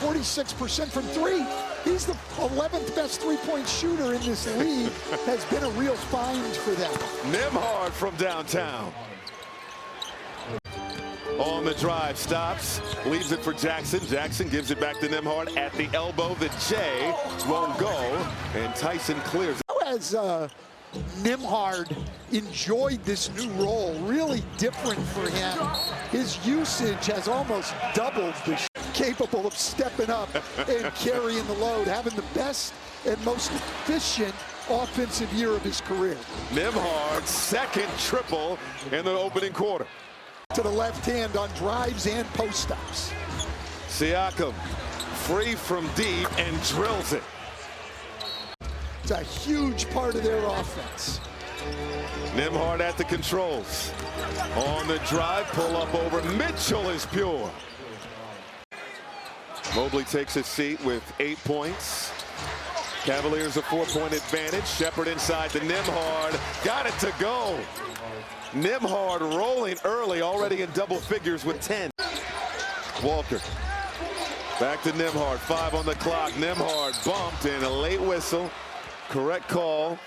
46% from three. He's the 11th best three-point shooter in this league. Has been a real find for them. Nembhard from downtown. On the drive, stops, leaves it for Jackson. Jackson gives it back to Nembhard at the elbow. The J won't go, and Tyson clears. As Nembhard enjoyed this new role, really different for him. His usage has almost doubled, capable of stepping up and carrying the load, having the best and most efficient offensive year of his career. Nembhard's second triple in the opening quarter. To the left hand on drives and post-ups. Siakam free from deep and drills it. It's a huge part of their offense. Nembhard at the controls. On the drive, pull up over. Mitchell is pure. Mobley takes his seat with 8 points. Cavaliers a 4-point advantage. Shepherd inside to Nembhard. Got it to go. Nembhard rolling early, already in double figures with 10. Walker. Back to Nembhard. 5 on the clock. Nembhard bumped in a late whistle. Correct call.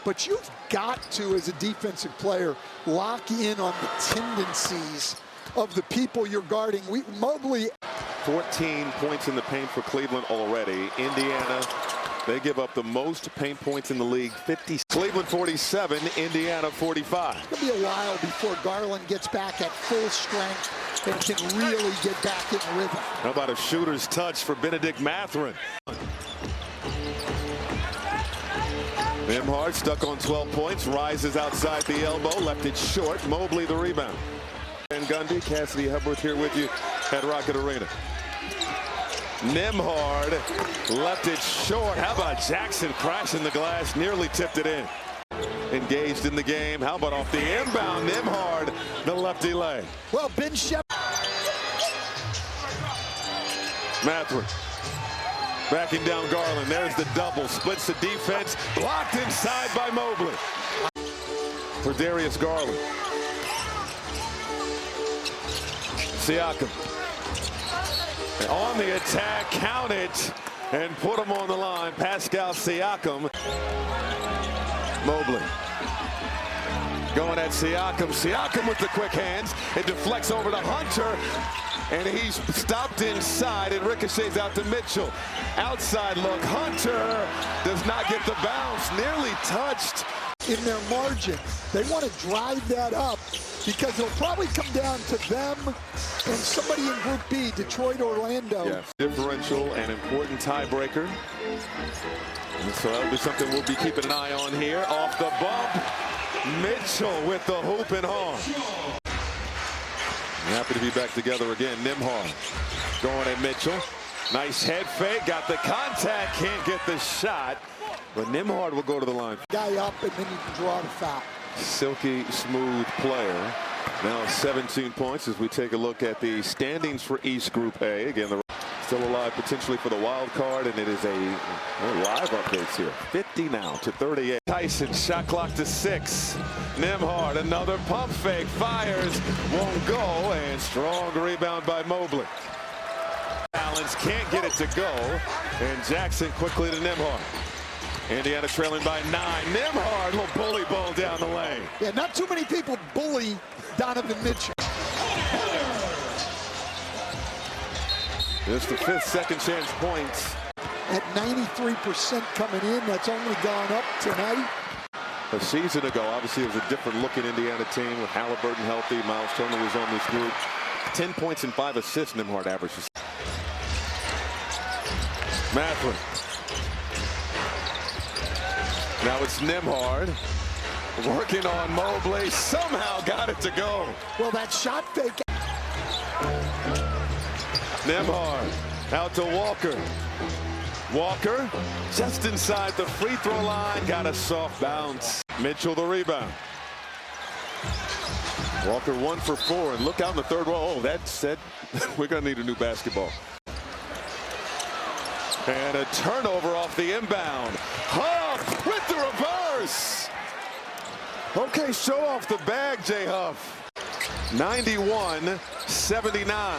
But you've got to, as a defensive player, lock in on the tendencies of the people you're guarding. Mobley. 14 points in the paint for Cleveland already. Indiana, they give up the most paint points in the league, 50. Cleveland 47, Indiana 45. It's going to be a while before Garland gets back at full strength and can really get back in rhythm. How about a shooter's touch for Benedict Mathurin? Nembhard stuck on 12 points, rises outside the elbow, left it short. Mobley the rebound. And Gundy, Cassidy Hubbarth here with you at Rocket Arena. Nembhard left it short. How about Jackson crashing the glass, nearly tipped it in. Engaged in the game. How about off the inbound? Nembhard, the lefty leg. Well, Ben Shepherd. Mathurin backing down Garland. There's the double. Splits the defense. Blocked inside by Mobley. For Darius Garland. Siakam. On the attack, count it, and put him on the line. Pascal Siakam. Mobley. Going at Siakam. Siakam with the quick hands. It deflects over to Hunter. And he's stopped inside. It ricochets out to Mitchell. Outside look. Hunter does not get the bounce. Nearly touched. In their margin. They want to drive that up because it'll probably come down to them and somebody in Group B, Detroit, Orlando. Yes. Differential and important tiebreaker. And so that'll be something we'll be keeping an eye on here. Off the bump. Mitchell with the hoop and horn. Happy to be back together again. Nembhard going at Mitchell. Nice head fake. Got the contact. Can't get the shot. But Nembhard will go to the line. Guy up, and then you can draw the foul. Silky smooth player. Now 17 points as we take a look at the standings for East Group A. Again, the still alive potentially for the wild card, and it is a live updates here. 50 now to 38. Tyson shot clock to 6. Nembhard another pump fake, fires, won't go, and strong rebound by Mobley. Balance can't get it to go, and Jackson quickly to Nembhard. Indiana trailing by 9. Nembhard, little bully ball down the lane. Yeah, not too many people bully Donovan Mitchell. It's the 5th second chance points. At 93% coming in, that's only gone up tonight. A season ago, obviously, it was a different looking Indiana team with Halliburton healthy. Miles Turner was on this group. 10 points and 5 assists, Nembhard averages. Mathurin. Now it's Nembhard working on Mobley. Somehow got it to go. Well, that shot fake. Nembhard out to Walker. Walker just inside the free throw line. Got a soft bounce. Mitchell the rebound. Walker 1 for 4. And look out in the third row. Oh, that said, we're going to need a new basketball. And a turnover off the inbound. Huff with the reverse. Okay, show off the bag, Jay Huff. 91-79.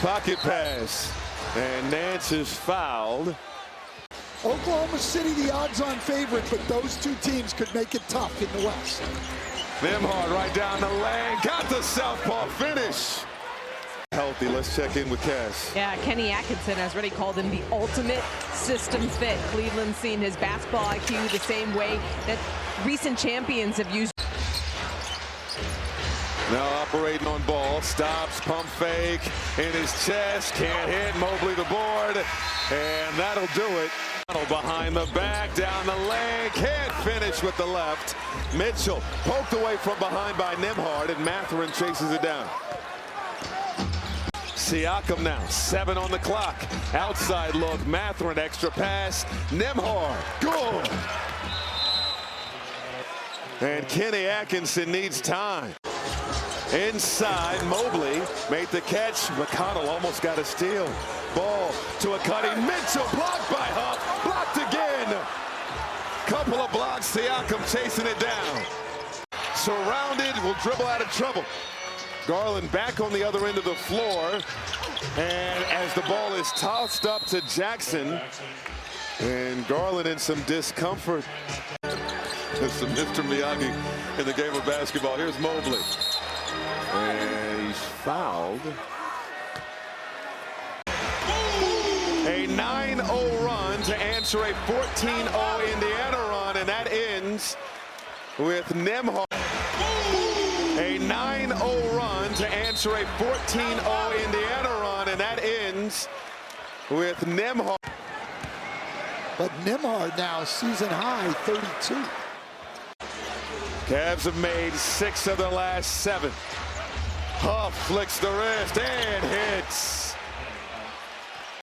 Pocket pass. And Nance is fouled. Oklahoma City, the odds-on favorite, but those two teams could make it tough in the West. Nembhard right down the lane. Got the southpaw finish. Healthy. Let's check in with Cass. Yeah, Kenny Atkinson has already called him the ultimate system fit. Cleveland's seen his basketball IQ the same way that recent champions have used. Now operating on ball, stops, pump fake in his chest, can't hit, Mobley the board, and that'll do it. Behind the back, down the lane, can't finish with the left. Mitchell poked away from behind by Nembhard, and Mathurin chases it down. Siakam now, 7 on the clock. Outside look, Mathurin extra pass, Nembhard, good. And Kenny Atkinson needs time. Inside, Mobley made the catch. McConnell almost got a steal. Ball to a cutting Mitchell, blocked by Huff, blocked again. Couple of blocks, Siakam chasing it down. Surrounded, will dribble out of trouble. Garland back on the other end of the floor. And as the ball is tossed up to Jackson, and Garland in some discomfort. There's some Mr. Miyagi in the game of basketball. Here's Mobley. And he's fouled. A 9-0 run to answer a 14-0 Indiana run, and that ends with Nembhard. A 9-0 run to answer a 14-0 Indiana run, and that ends with Nembhard. But Nembhard now season high 32. Cavs have made 6 of their last 7. Huff flicks the wrist and hits.